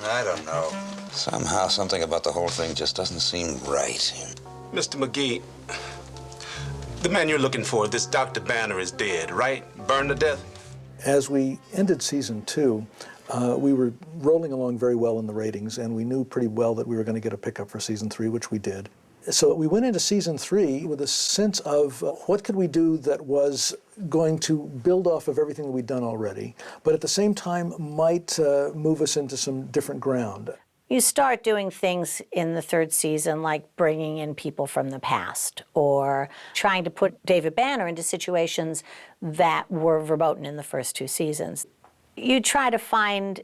I don't know. Somehow, something about the whole thing just doesn't seem right. Mr. McGee, the man you're looking for, this Dr. Banner, is dead, right? Burned to death? As we ended season 2, we were rolling along very well in the ratings, and we knew pretty well that we were going to get a pickup for season 3, which we did. So we went into season 3 with a sense of what could we do that was going to build off of everything that we'd done already, but at the same time might move us into some different ground. You start doing things in the 3rd season like bringing in people from the past or trying to put David Banner into situations that were verboten in the first 2 seasons. You try to find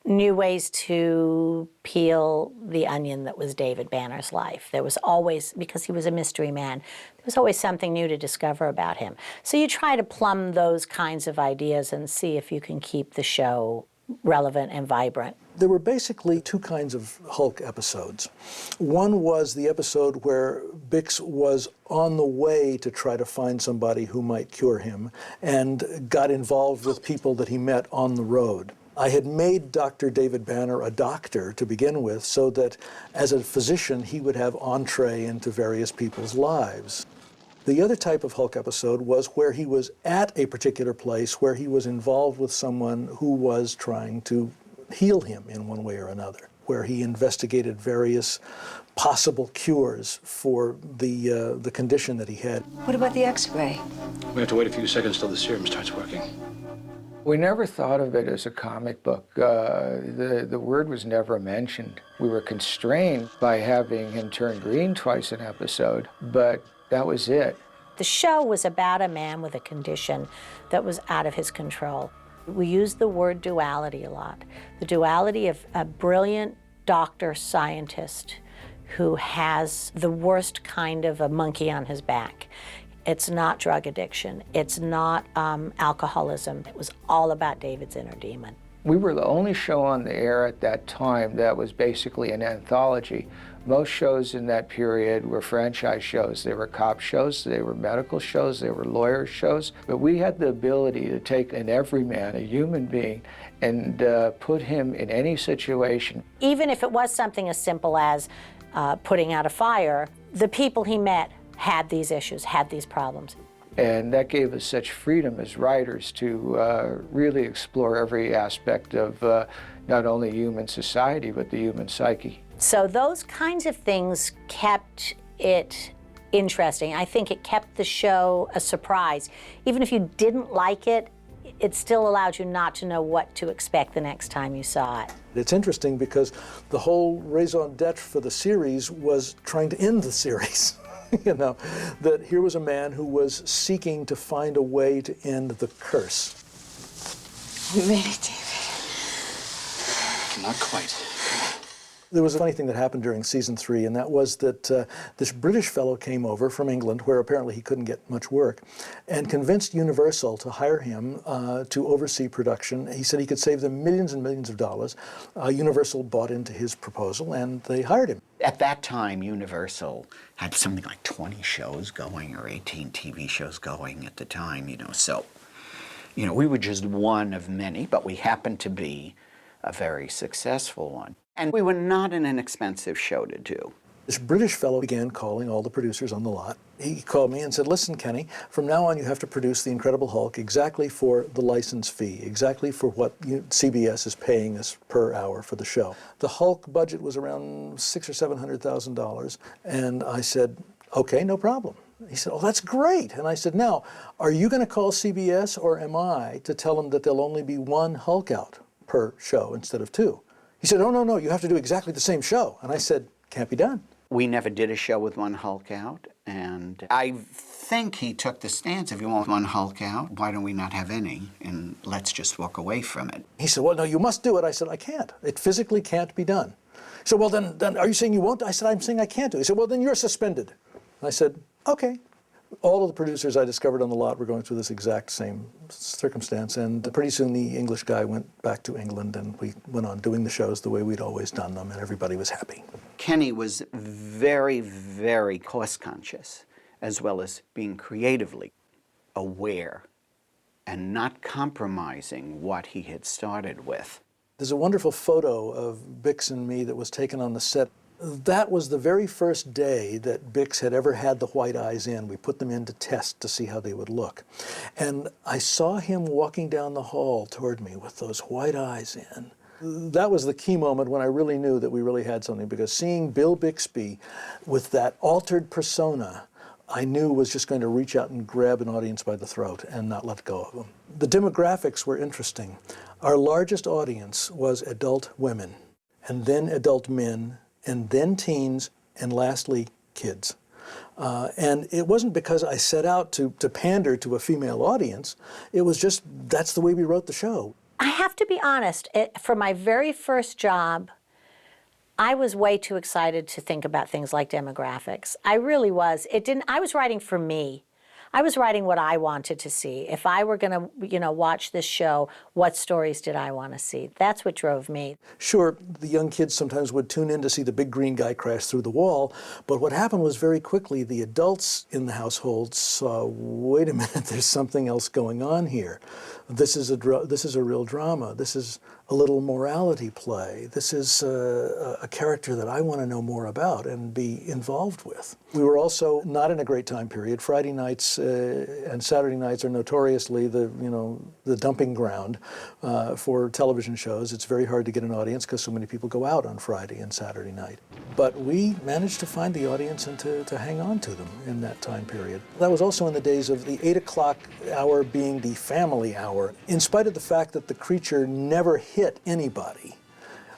new ways to peel the onion that was David Banner's life. There was always, because he was a mystery man, there was always something new to discover about him. So you try to plumb those kinds of ideas and see if you can keep the show relevant and vibrant. There were basically 2 kinds of Hulk episodes. One was the episode where Bix was on the way to try to find somebody who might cure him and got involved with people that he met on the road. I had made Dr. David Banner a doctor to begin with so that as a physician he would have entree into various people's lives. The other type of Hulk episode was where he was at a particular place where he was involved with someone who was trying to heal him in one way or another, where he investigated various possible cures for the condition that he had. What about the X-ray? We have to wait a few seconds till the serum starts working. We never thought of it as a comic book. The word was never mentioned. We were constrained by having him turn green twice an episode, but that was it. The show was about a man with a condition that was out of his control. We used the word duality a lot. The duality of a brilliant doctor scientist who has the worst kind of a monkey on his back. It's not drug addiction. It's not alcoholism. It was all about David's inner demon. We were the only show on the air at that time that was basically an anthology. Most shows in that period were franchise shows. They were cop shows, they were medical shows, they were lawyer shows. But we had the ability to take an everyman, a human being, and put him in any situation. Even if it was something as simple as putting out a fire, the people he met had these issues, had these problems. And that gave us such freedom as writers to really explore every aspect of not only human society, but the human psyche. So those kinds of things kept it interesting. I think it kept the show a surprise. Even if you didn't like it, it still allowed you not to know what to expect the next time you saw it. It's interesting because the whole raison d'etre for the series was trying to end the series. You know, that here was a man who was seeking to find a way to end the curse. We made it, David. Not quite. There was a funny thing that happened during season 3, and that was that this British fellow came over from England, where apparently he couldn't get much work, and convinced Universal to hire him to oversee production. He said he could save them millions and millions of dollars. Universal bought into his proposal, and they hired him. At that time, Universal had something like 20 shows going or 18 TV shows going at the time, So, we were just one of many, but we happened to be a very successful one. And we were not an inexpensive show to do. This British fellow began calling all the producers on the lot. He called me and said, listen, Kenny, from now on you have to produce The Incredible Hulk exactly for the license fee, exactly for what CBS is paying us per hour for the show. The Hulk budget was around $600,000 or $700,000, and I said, okay, no problem. He said, oh, that's great. And I said, now, are you going to call CBS or am I to tell them that there'll only be 1 Hulk out per show instead of 2? He said, oh, no, you have to do exactly the same show. And I said, can't be done. We never did a show with 1 Hulk out, and I think he took the stance, if you want 1 Hulk out, why don't we not have any, and let's just walk away from it. He said, well, no, you must do it. I said, I can't. It physically can't be done. He said, well, then are you saying you won't? I said, I'm saying I can't do it. He said, well, then you're suspended. And I said, okay. All of the producers I discovered on the lot were going through this exact same circumstance, and pretty soon the English guy went back to England, and we went on doing the shows the way we'd always done them, and everybody was happy. Kenny was very, very cost-conscious, as well as being creatively aware and not compromising what he had started with. There's a wonderful photo of Bix and me that was taken on the set. That was the very first day that Bix had ever had the white eyes in. We put them in to test to see how they would look. And I saw him walking down the hall toward me with those white eyes in. That was the key moment when I really knew that we really had something, because seeing Bill Bixby with that altered persona, I knew was just going to reach out and grab an audience by the throat and not let go of them. The demographics were interesting. Our largest audience was adult women, and then adult men, and then teens, and lastly, kids. And it wasn't because I set out to pander to a female audience. It was just, that's the way we wrote the show. I have to be honest, for my very first job, I was way too excited to think about things like demographics. I really was. I was writing for me. I was writing what I wanted to see. If I were going to, watch this show, what stories did I want to see? That's what drove me. Sure, the young kids sometimes would tune in to see the big green guy crash through the wall, but what happened was very quickly the adults in the household saw, wait a minute, there's something else going on here. This is a real drama. This is a little morality play. This is a character that I want to know more about and be involved with. We were also not in a great time period. Friday nights and Saturday nights are notoriously the dumping ground for television shows. It's very hard to get an audience because so many people go out on Friday and Saturday night. But we managed to find the audience and to hang on to them in that time period. That was also in the days of the 8 o'clock hour being the family hour. In spite of the fact that the creature never hit anybody,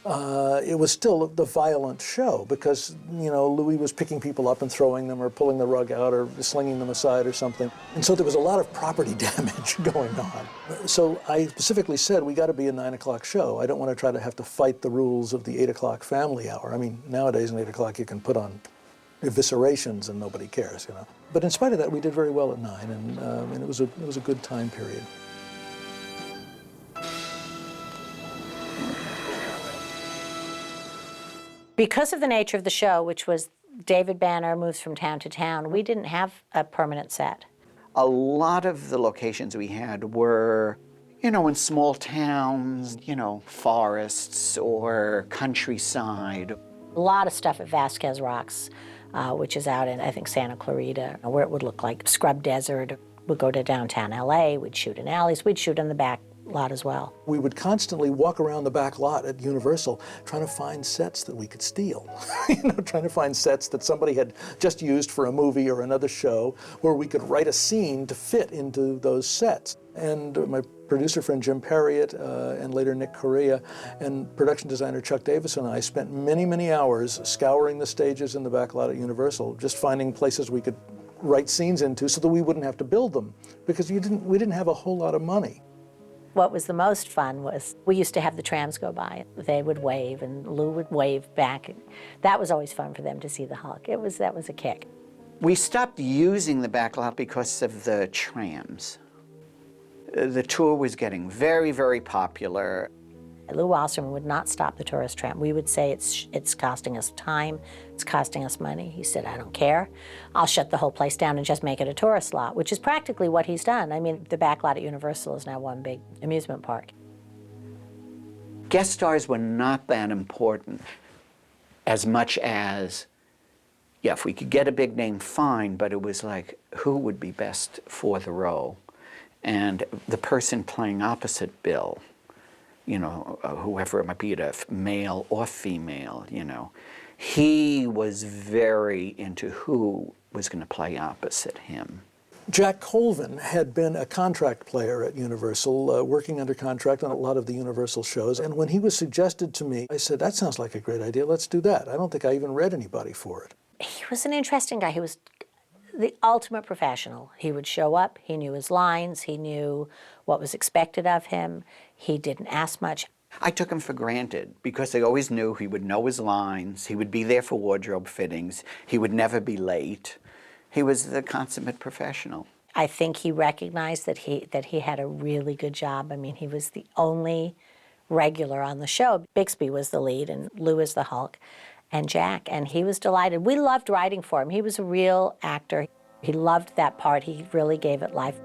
it was still the violent show because, Louis was picking people up and throwing them or pulling the rug out or slinging them aside or something. And so there was a lot of property damage going on. So I specifically said, we got to be a 9 o'clock show. I don't want to try to have to fight the rules of the 8 o'clock family hour. I mean, nowadays at 8 o'clock you can put on eviscerations and nobody cares, But in spite of that, we did very well at 9, and it was a good time period. Because of the nature of the show, which was David Banner moves from town to town, we didn't have a permanent set. A lot of the locations we had were, in small towns, forests or countryside. A lot of stuff at Vasquez Rocks, which is out in, I think, Santa Clarita, where it would look like scrub desert. We'd go to downtown LA, we'd shoot in alleys, we'd shoot in the back lot as well. We would constantly walk around the back lot at Universal trying to find sets that we could steal. Trying to find sets that somebody had just used for a movie or another show where we could write a scene to fit into those sets. And my producer friend Jim Perriott and later Nick Correa and production designer Chuck Davis and I spent many, many hours scouring the stages in the back lot at Universal, just finding places we could write scenes into so that we wouldn't have to build them because we didn't have a whole lot of money. What was the most fun was we used to have the trams go by. They would wave and Lou would wave back. That was always fun for them to see the Hulk. That was a kick. We stopped using the back lot because of the trams. The tour was getting very, very popular. Lou Wasserman would not stop the tourist tram. We would say it's costing us time, it's costing us money. He said, I don't care. I'll shut the whole place down and just make it a tourist lot, which is practically what he's done. I mean, the back lot at Universal is now one big amusement park. Guest stars were not that important as much as, if we could get a big name, fine, but it was like, who would be best for the role? And the person playing opposite Bill, whoever it might be, male or female, he was very into who was going to play opposite him. Jack Colvin had been a contract player at Universal, working under contract on a lot of the Universal shows, and when he was suggested to me, I said, that sounds like a great idea, let's do that. I don't think I even read anybody for it. He was an interesting guy. He was the ultimate professional. He would show up, he knew his lines, he knew what was expected of him, he didn't ask much. I took him for granted because I always knew he would know his lines, he would be there for wardrobe fittings, he would never be late. He was the consummate professional. I think he recognized that he had a really good job. I mean, he was the only regular on the show. Bixby was the lead and Lou is the Hulk and Jack, and he was delighted. We loved writing for him. He was a real actor. He loved that part. He really gave it life.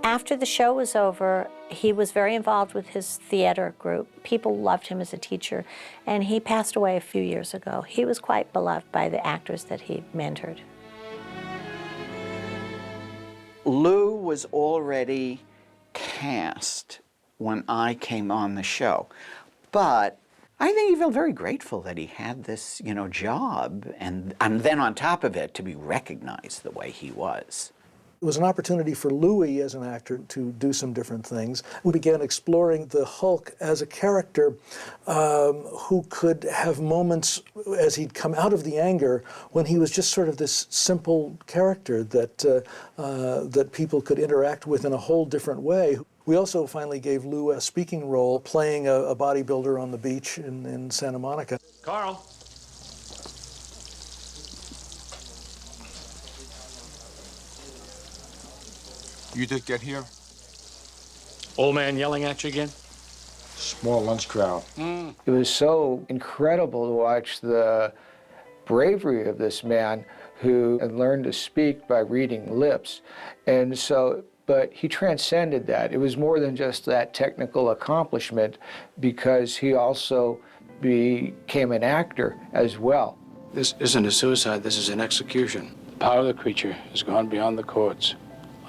After the show was over, he was very involved with his theater group. People loved him as a teacher, and he passed away a few years ago. He was quite beloved by the actors that he mentored. Lou was already cast when I came on the show, but I think he felt very grateful that he had this, job, and then on top of it, to be recognized the way he was. It was an opportunity for Louis as an actor to do some different things. We began exploring the Hulk as a character who could have moments as he'd come out of the anger when he was just sort of this simple character that people could interact with in a whole different way. We also finally gave Lou a speaking role playing a bodybuilder on the beach in Santa Monica. Carl. You did get here? Old man yelling at you again? Small lunch crowd. It was so incredible to watch the bravery of this man who had learned to speak by reading lips. But he transcended that. It was more than just that technical accomplishment, because he also became an actor as well. This isn't a suicide, this is an execution. The power of the creature has gone beyond the courts.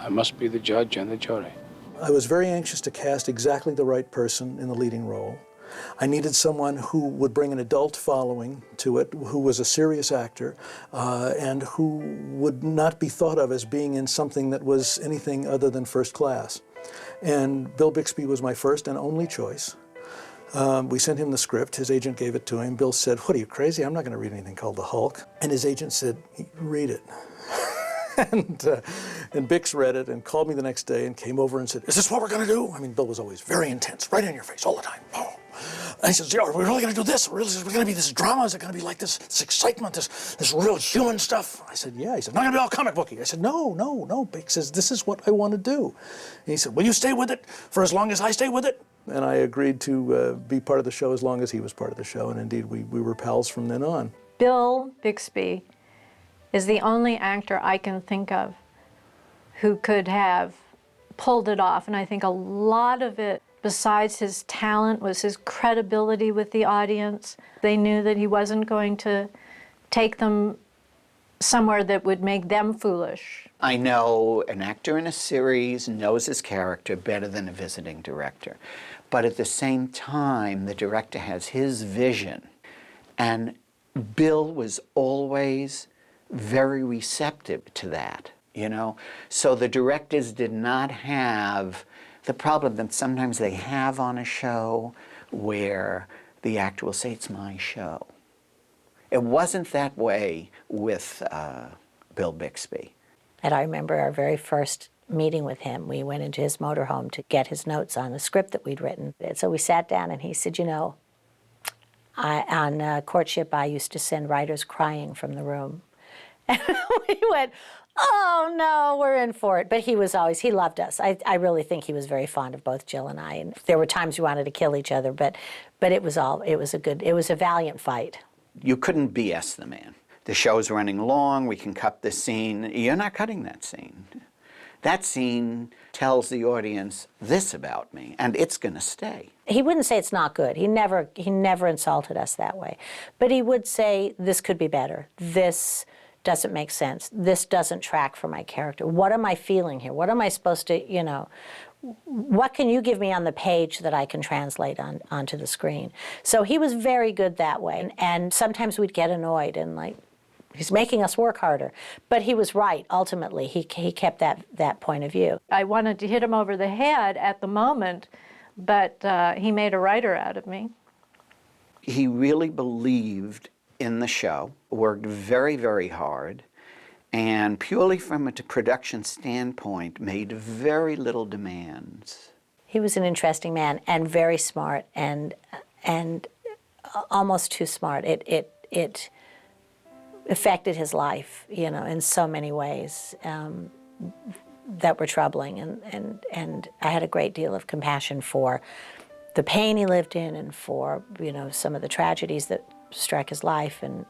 I must be the judge and the jury. I was very anxious to cast exactly the right person in the leading role. I needed someone who would bring an adult following to it, who was a serious actor, and who would not be thought of as being in something that was anything other than first class. And Bill Bixby was my first and only choice. We sent him the script. His agent gave it to him. Bill said, "What, are you crazy? I'm not going to read anything called The Hulk." And his agent said, "Read it." And Bix read it and called me the next day and came over and said, "Is this what we're going to do?" I mean, Bill was always very intense, right in your face all the time. Oh. And he says, "Yeah, are we really going to do this? Is it going to be this drama? Is it going to be like this excitement, this real human stuff?" I said, "Yeah." He said, "Not going to be all comic booky." I said, No. Bix says, "This is what I want to do." And he said, "Will you stay with it for as long as I stay with it?" And I agreed to be part of the show as long as he was part of the show. And indeed, we were pals from then on. Bill Bixby is the only actor I can think of who could have pulled it off. And I think a lot of it, besides his talent, was his credibility with the audience. They knew that he wasn't going to take them somewhere that would make them foolish. I know an actor in a series knows his character better than a visiting director. But at the same time, the director has his vision. And Bill was always very receptive to that, So the directors did not have the problem that sometimes they have on a show where the actor will say, "It's my show." It wasn't that way with Bill Bixby. And I remember our very first meeting with him. We went into his motorhome to get his notes on the script that we'd written. And so we sat down and he said, on Courtship, I used to send writers crying from the room. And we went, "Oh no, we're in for it." But he loved us. I really think he was very fond of both Jill and I. And there were times we wanted to kill each other, but it was a valiant fight. You couldn't BS the man. The show's running long, we can cut this scene. You're not cutting that scene. That scene tells the audience this about me, and it's going to stay. He wouldn't say it's not good. He never insulted us that way. But he would say, "This could be better. This doesn't make sense. This doesn't track for my character. What am I feeling here? What am I supposed to, what can you give me on the page that I can translate onto the screen?" So he was very good that way. And sometimes we'd get annoyed and he's making us work harder. But he was right, ultimately. He kept that point of view. I wanted to hit him over the head at the moment, but he made a writer out of me. He really believed in the show, worked very, very hard, and purely from a production standpoint, made very little demands. He was an interesting man and very smart and almost too smart. It affected his life, in so many ways that were troubling. And I had a great deal of compassion for the pain he lived in and for, some of the tragedies that struck his life, and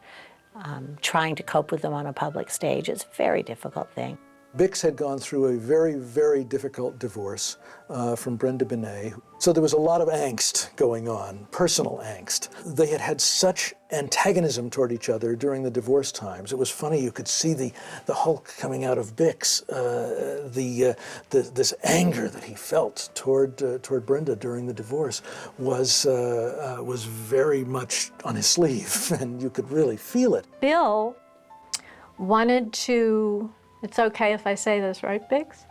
trying to cope with them on a public stage is a very difficult thing. Bix had gone through a very, very difficult divorce from Brenda Binet. So there was a lot of angst going on, personal angst. They had had such antagonism toward each other during the divorce times. It was funny, you could see the Hulk coming out of Bix, this anger that he felt toward Brenda during the divorce was very much on his sleeve, and you could really feel it. Bill wanted to, it's okay if I say this, right, Bix?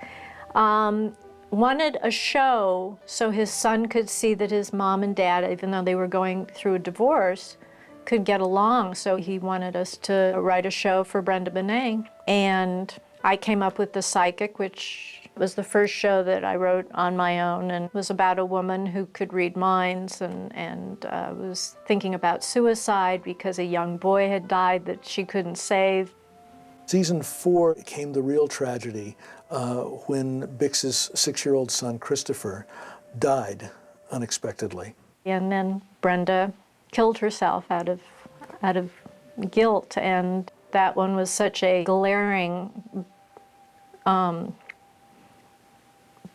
Wanted a show so his son could see that his mom and dad, even though they were going through a divorce, could get along. So he wanted us to write a show for Brenda Binet. And I came up with The Psychic, which was the first show that I wrote on my own, and was about a woman who could read minds and was thinking about suicide because a young boy had died that she couldn't save. Season 4 came the real tragedy when Bix's 6-year-old son, Christopher, died unexpectedly. And then Brenda killed herself out of guilt, and that one was such a glaring,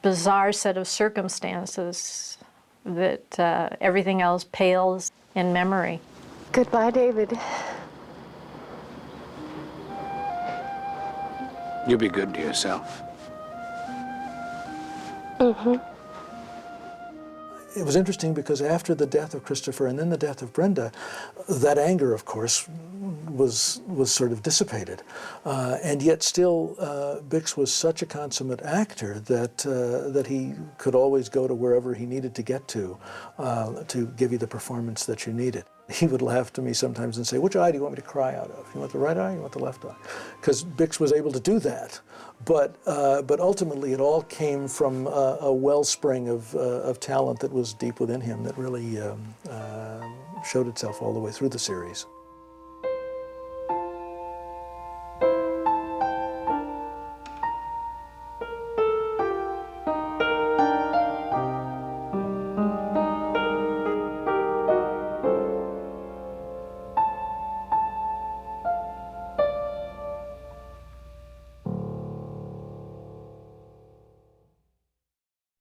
bizarre set of circumstances that everything else pales in memory. Goodbye, David. You be good to yourself. Mm-hmm. It was interesting because after the death of Christopher and then the death of Brenda, that anger, of course, was sort of dissipated. And yet still, Bix was such a consummate actor that he could always go to wherever he needed to get to give you the performance that you needed. He would laugh to me sometimes and say, which eye do you want me to cry out of? You want the right eye or you want the left eye? Because Bix was able to do that. But ultimately it all came from a wellspring of talent that was deep within him that really showed itself all the way through the series.